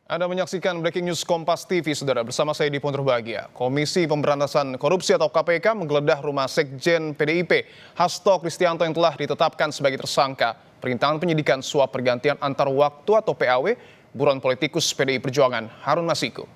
Anda menyaksikan Breaking News Kompas TV, Saudara, bersama saya Dipon Bahagia. Komisi Pemberantasan Korupsi atau KPK menggeledah rumah Sekjen PDIP, Hasto Kristianto yang telah ditetapkan sebagai tersangka perintangan penyidikan suap pergantian antar waktu atau PAW, buron politikus PDI Perjuangan Harun Masiku.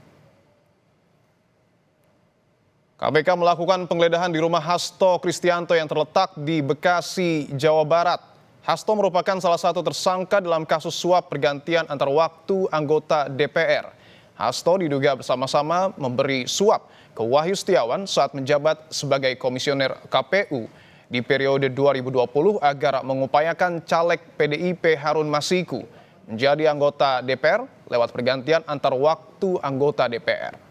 KPK melakukan penggeledahan di rumah Hasto Kristianto yang terletak di Bekasi, Jawa Barat. Hasto merupakan salah satu tersangka dalam kasus suap pergantian antar waktu anggota DPR. Hasto diduga bersama-sama memberi suap ke Wahyu Setiawan saat menjabat sebagai komisioner KPU di periode 2020 agar mengupayakan caleg PDIP Harun Masiku menjadi anggota DPR lewat pergantian antar waktu anggota DPR.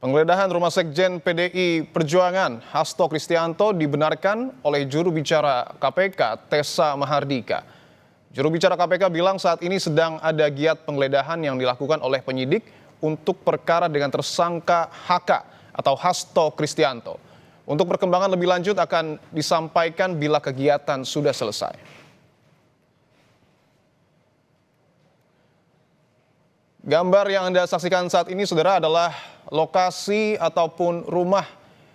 Penggeledahan rumah Sekjen PDI Perjuangan Hasto Kristianto dibenarkan oleh juru bicara KPK Tessa Mahardika. Juru bicara KPK bilang saat ini sedang ada giat penggeledahan yang dilakukan oleh penyidik untuk perkara dengan tersangka HK atau Hasto Kristianto. Untuk perkembangan lebih lanjut akan disampaikan bila kegiatan sudah selesai. Gambar yang Anda saksikan saat ini, Saudara, adalah lokasi ataupun rumah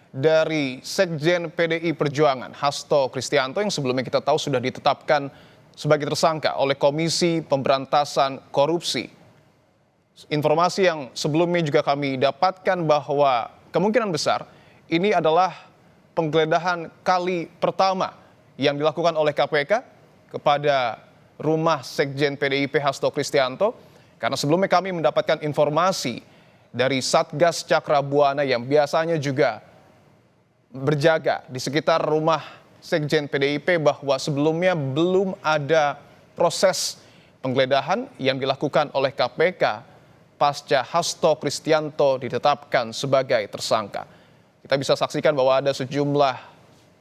dari Sekjen PDI Perjuangan Hasto Kristianto yang sebelumnya kita tahu sudah ditetapkan sebagai tersangka oleh Komisi Pemberantasan Korupsi. Informasi yang sebelumnya juga kami dapatkan bahwa kemungkinan besar ini adalah penggeledahan kali pertama yang dilakukan oleh KPK kepada rumah Sekjen PDIP Hasto Kristianto. Karena sebelumnya kami mendapatkan informasi dari Satgas Cakra Buana yang biasanya juga berjaga di sekitar rumah Sekjen PDIP bahwa sebelumnya belum ada proses penggeledahan yang dilakukan oleh KPK pasca Hasto Kristianto ditetapkan sebagai tersangka. Kita bisa saksikan bahwa ada sejumlah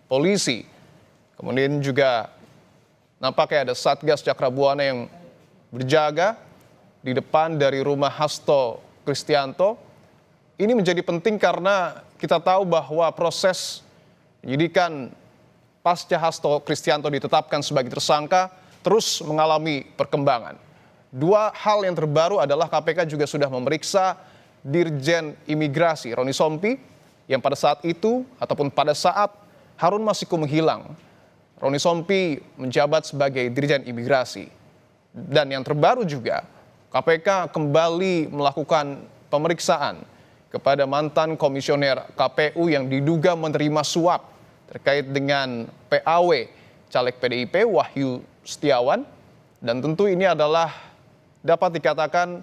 polisi, kemudian juga nampaknya ada Satgas Cakra Buana yang berjaga di depan dari rumah Hasto Kristianto. Ini menjadi penting karena kita tahu bahwa proses penyidikan pasca Hasto Kristianto ditetapkan sebagai tersangka terus mengalami perkembangan. Dua hal yang terbaru adalah KPK juga sudah memeriksa Dirjen Imigrasi Roni Sompi yang pada saat itu ataupun pada saat Harun Masiku menghilang, Roni Sompi menjabat sebagai Dirjen Imigrasi. Dan yang terbaru juga, KPK kembali melakukan pemeriksaan kepada mantan komisioner KPU yang diduga menerima suap terkait dengan PAW caleg PDIP Wahyu Setiawan. Dan tentu ini adalah dapat dikatakan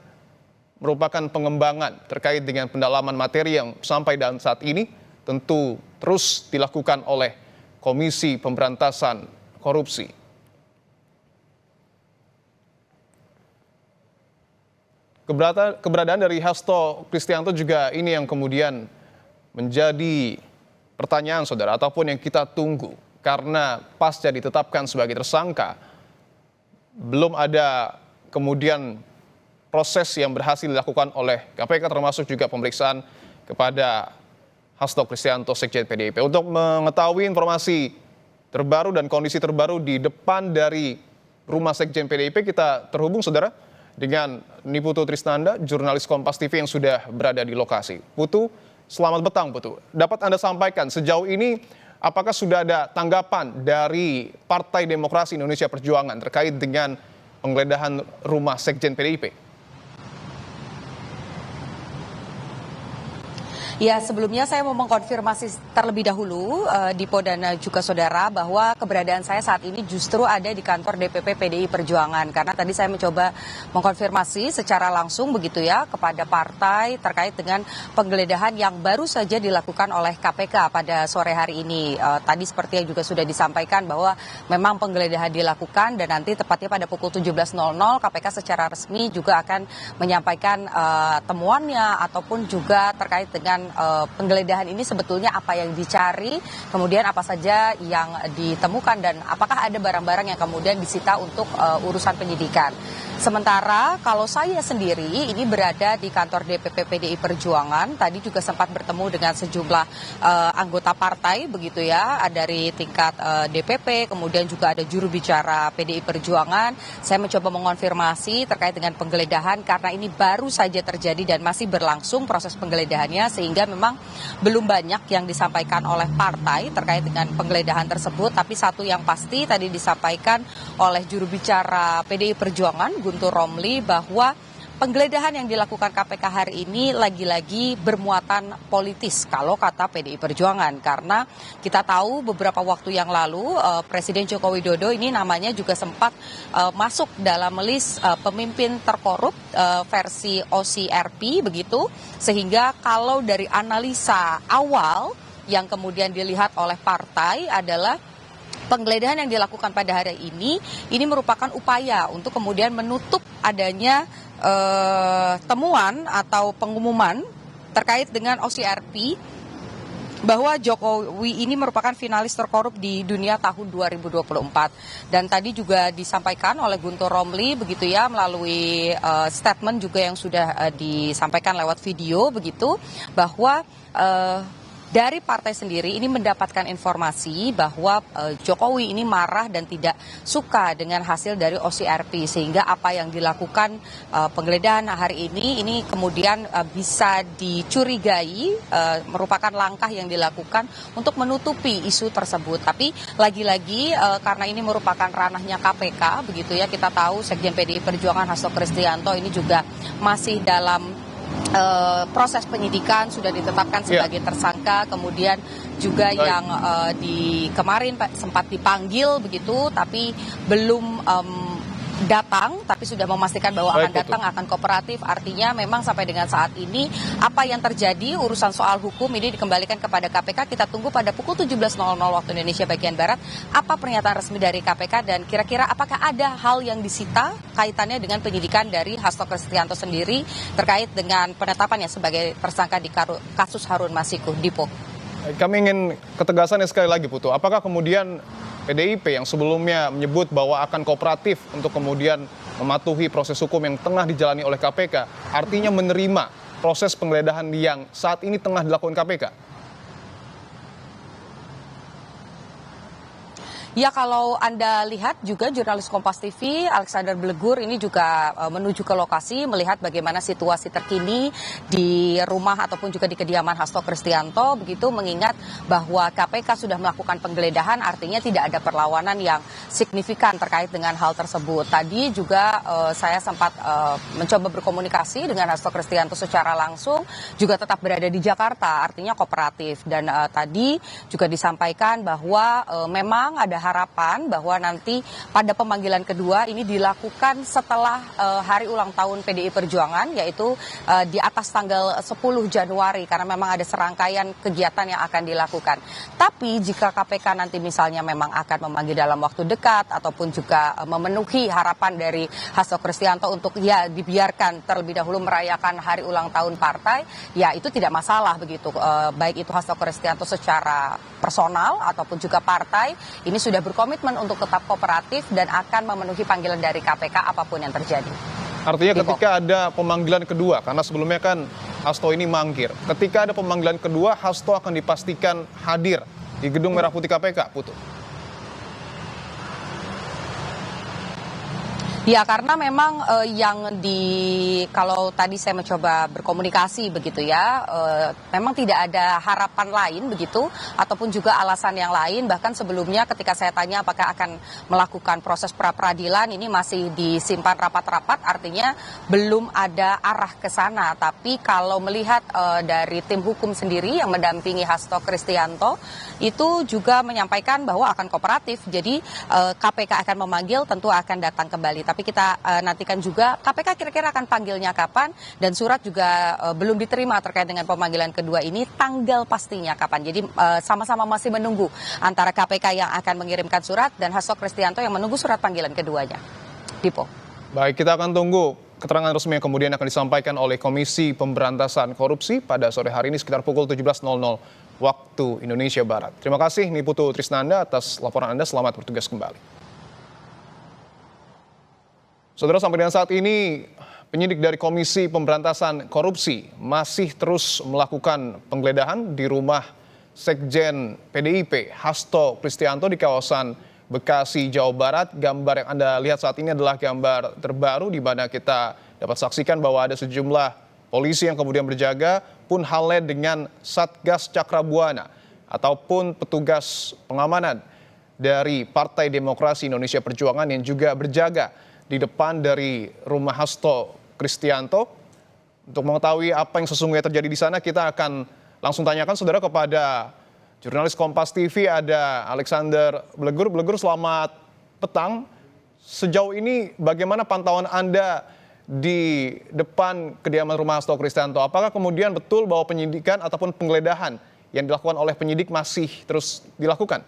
merupakan pengembangan terkait dengan pendalaman materi yang sampai dan saat ini tentu terus dilakukan oleh Komisi Pemberantasan Korupsi. Keberadaan dari Hasto Kristianto juga ini yang kemudian menjadi pertanyaan, Saudara, ataupun yang kita tunggu. Karena pasca ditetapkan sebagai tersangka, belum ada kemudian proses yang berhasil dilakukan oleh KPK termasuk juga pemeriksaan kepada Hasto Kristianto Sekjen PDIP. Untuk mengetahui informasi terbaru dan kondisi terbaru di depan dari rumah Sekjen PDIP, kita terhubung, Saudara, dengan Niputu Trisnanda, jurnalis Kompas TV yang sudah berada di lokasi. Putu, selamat petang, Putu. Dapat Anda sampaikan sejauh ini apakah sudah ada tanggapan dari Partai Demokrasi Indonesia Perjuangan terkait dengan penggeledahan rumah Sekjen PDIP? Ya, sebelumnya saya mau mengkonfirmasi terlebih dahulu, Dipo dan juga saudara, bahwa keberadaan saya saat ini justru ada di kantor DPP PDI Perjuangan. Karena tadi saya mencoba mengkonfirmasi secara langsung begitu ya kepada partai terkait dengan penggeledahan yang baru saja dilakukan oleh KPK pada sore hari ini. Tadi seperti yang juga sudah disampaikan bahwa memang penggeledahan dilakukan dan nanti tepatnya pada pukul 17.00 KPK secara resmi juga akan menyampaikan temuannya ataupun juga terkait dengan dengan penggeledahan ini sebetulnya apa yang dicari, kemudian apa saja yang ditemukan dan apakah ada barang-barang yang kemudian disita untuk urusan penyidikan. Sementara kalau saya sendiri ini berada di kantor DPP PDI Perjuangan, tadi juga sempat bertemu dengan sejumlah anggota partai begitu ya, dari tingkat DPP, kemudian juga ada juru bicara PDI Perjuangan. Saya mencoba mengonfirmasi terkait dengan penggeledahan karena ini baru saja terjadi dan masih berlangsung proses penggeledahannya, sehingga memang belum banyak yang disampaikan oleh partai terkait dengan penggeledahan tersebut. Tapi satu yang pasti tadi disampaikan oleh juru bicara PDI Perjuangan Guntur Romli bahwa penggeledahan yang dilakukan KPK hari ini lagi-lagi bermuatan politis kalau kata PDI Perjuangan, karena kita tahu beberapa waktu yang lalu Presiden Joko Widodo ini namanya juga sempat masuk dalam list pemimpin terkorup versi OCRP begitu, sehingga kalau dari analisa awal yang kemudian dilihat oleh partai adalah penggeledahan yang dilakukan pada hari ini merupakan upaya untuk kemudian menutup adanya temuan atau pengumuman terkait dengan OCRP bahwa Jokowi ini merupakan finalis terkorup di dunia tahun 2024. Dan tadi juga disampaikan oleh Guntur Romli begitu ya, melalui statement juga yang sudah disampaikan lewat video begitu, bahwa dari partai sendiri ini mendapatkan informasi bahwa Jokowi ini marah dan tidak suka dengan hasil dari OCRP, sehingga apa yang dilakukan penggeledahan hari ini kemudian bisa dicurigai merupakan langkah yang dilakukan untuk menutupi isu tersebut. Tapi lagi-lagi karena ini merupakan ranahnya KPK begitu ya, kita tahu Sekjen PDI Perjuangan Hasto Kristianto ini juga masih dalam proses penyidikan, sudah ditetapkan sebagai tersangka, kemudian juga yang kemarin sempat dipanggil begitu, tapi belum datang, tapi sudah memastikan bahwa akan datang, akan kooperatif. Artinya memang sampai dengan saat ini apa yang terjadi urusan soal hukum ini dikembalikan kepada KPK. Kita tunggu pada pukul 17.00 waktu Indonesia bagian Barat apa pernyataan resmi dari KPK, dan kira-kira apakah ada hal yang disita kaitannya dengan penyidikan dari Hasto Kristianto sendiri terkait dengan penetapannya sebagai tersangka di kasus Harun Masiku. Dipo. Kami ingin ketegasan sekali lagi, Putu. Apakah kemudian PDIP yang sebelumnya menyebut bahwa akan kooperatif untuk kemudian mematuhi proses hukum yang tengah dijalani oleh KPK, artinya menerima proses penggeledahan yang saat ini tengah dilakukan KPK? Ya, kalau Anda lihat juga jurnalis Kompas TV Alexander Blegur ini juga menuju ke lokasi melihat bagaimana situasi terkini di rumah ataupun juga di kediaman Hasto Kristianto begitu, mengingat bahwa KPK sudah melakukan penggeledahan, artinya tidak ada perlawanan yang signifikan terkait dengan hal tersebut. Tadi juga saya sempat mencoba berkomunikasi dengan Hasto Kristianto secara langsung, juga tetap berada di Jakarta, artinya kooperatif. Dan tadi juga disampaikan bahwa memang ada harapan bahwa nanti pada pemanggilan kedua ini dilakukan setelah hari ulang tahun PDI Perjuangan, yaitu di atas tanggal 10 Januari, karena memang ada serangkaian kegiatan yang akan dilakukan. Tapi jika KPK nanti misalnya memang akan memanggil dalam waktu dekat ataupun juga memenuhi harapan dari Hasto Kristianto untuk ya dibiarkan terlebih dahulu merayakan hari ulang tahun partai, ya itu tidak masalah begitu. Baik itu Hasto Kristianto secara personal ataupun juga partai ini sudah berkomitmen untuk tetap kooperatif dan akan memenuhi panggilan dari KPK apapun yang terjadi. Artinya ketika ada pemanggilan kedua, karena sebelumnya kan Hasto ini mangkir. Ketika ada pemanggilan kedua, Hasto akan dipastikan hadir di Gedung Merah Putih KPK, Putu. Ya, karena memang kalau tadi saya mencoba berkomunikasi begitu ya, memang tidak ada harapan lain begitu, ataupun juga alasan yang lain. Bahkan sebelumnya ketika saya tanya apakah akan melakukan proses pra-peradilan, ini masih disimpan rapat-rapat, artinya belum ada arah ke sana. Tapi kalau melihat dari tim hukum sendiri yang mendampingi Hasto Kristianto, itu juga menyampaikan bahwa akan kooperatif. Jadi KPK akan memanggil, tentu akan datang kembali. Tapi kita nantikan juga KPK kira-kira akan panggilnya kapan, dan surat juga belum diterima terkait dengan pemanggilan kedua ini, tanggal pastinya kapan. Jadi sama-sama masih menunggu antara KPK yang akan mengirimkan surat dan Hasto Kristianto yang menunggu surat panggilan keduanya. Dipo. Baik, kita akan tunggu keterangan resmi yang kemudian akan disampaikan oleh Komisi Pemberantasan Korupsi pada sore hari ini sekitar pukul 17.00 waktu Indonesia Barat. Terima kasih Niputu Trisnanda atas laporan Anda. Selamat bertugas kembali. Saudara, sampai dengan saat ini penyidik dari Komisi Pemberantasan Korupsi masih terus melakukan penggeledahan di rumah Sekjen PDIP Hasto Kristianto di kawasan Bekasi, Jawa Barat. Gambar yang Anda lihat saat ini adalah gambar terbaru di mana kita dapat saksikan bahwa ada sejumlah polisi yang kemudian berjaga, pun halnya dengan Satgas Cakra Buana ataupun petugas pengamanan dari Partai Demokrasi Indonesia Perjuangan yang juga berjaga di depan dari rumah Hasto Kristianto. Untuk mengetahui apa yang sesungguhnya terjadi di sana, kita akan langsung tanyakan saudara kepada jurnalis Kompas TV, ada Alexander Blegur. Blegur, selamat petang. Sejauh ini bagaimana pantauan Anda di depan kediaman rumah Hasto Kristianto? Apakah kemudian betul bahwa penyidikan ataupun penggeledahan yang dilakukan oleh penyidik masih terus dilakukan?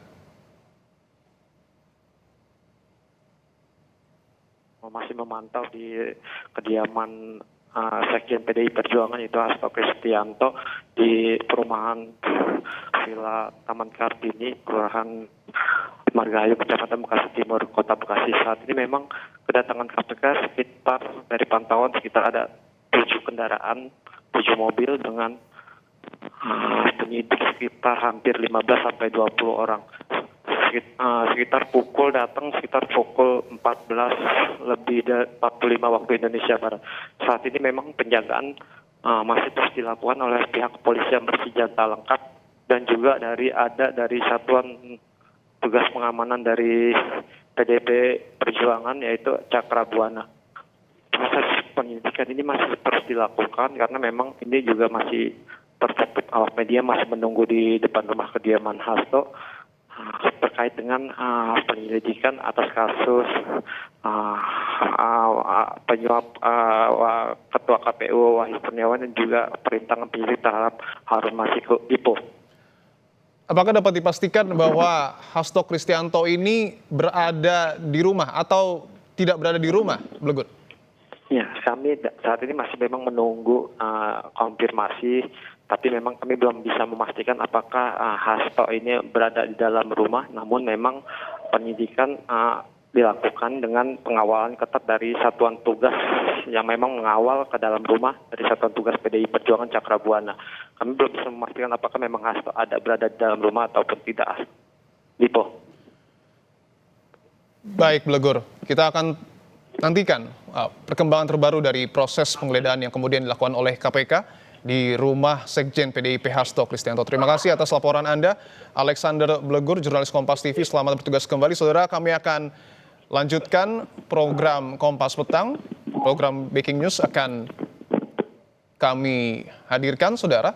Masih memantau di kediaman Sekjen PDI Perjuangan itu Hasto Kristianto di perumahan Villa Taman Kartini, Kelurahan Margahayu, Kecamatan Bekasi Timur, Kota Bekasi. Saat ini memang kedatangan KPK sekitar, dari pantauan sekitar ada 7 kendaraan, 7 mobil dengan penyidik sekitar hampir 15 sampai 20 orang. Sekitar pukul 14 lebih dari 45 waktu Indonesia Barat. Saat ini memang penjagaan masih terus dilakukan oleh pihak kepolisian bersenjata lengkap dan juga dari satuan tugas pengamanan dari PDIP Perjuangan yaitu Cakra Buana. Proses penyidikan ini masih terus dilakukan karena memang ini juga masih tertutup, awak media masih menunggu di depan rumah kediaman Hasto terkait dengan penyelidikan atas kasus penyuap Ketua KPU Wahyu Kurniawan dan juga perintangan penyidik terhadap Harun Masiku Lipo. Apakah dapat dipastikan bahwa Hasto Kristianto ini berada di rumah atau tidak berada di rumah, Blegur? Ya, kami saat ini masih memang menunggu konfirmasi. Tapi memang kami belum bisa memastikan apakah Hasto ini berada di dalam rumah. Namun memang penyidikan dilakukan dengan pengawalan ketat dari satuan tugas yang memang mengawal ke dalam rumah dari satuan tugas PDI Perjuangan Cakra Buana. Kami belum bisa memastikan apakah memang Hasto ada berada di dalam rumah ataupun tidak. Lipo. Baik, Blegur. Kita akan nantikan perkembangan terbaru dari proses penggeledahan yang kemudian dilakukan oleh KPK di rumah Sekjen PDIP Hasto Kristianto. Terima kasih atas laporan Anda, Alexander Blegur, jurnalis Kompas TV. Selamat bertugas kembali. Saudara, kami akan lanjutkan program Kompas Petang. Program Breaking News akan kami hadirkan, saudara.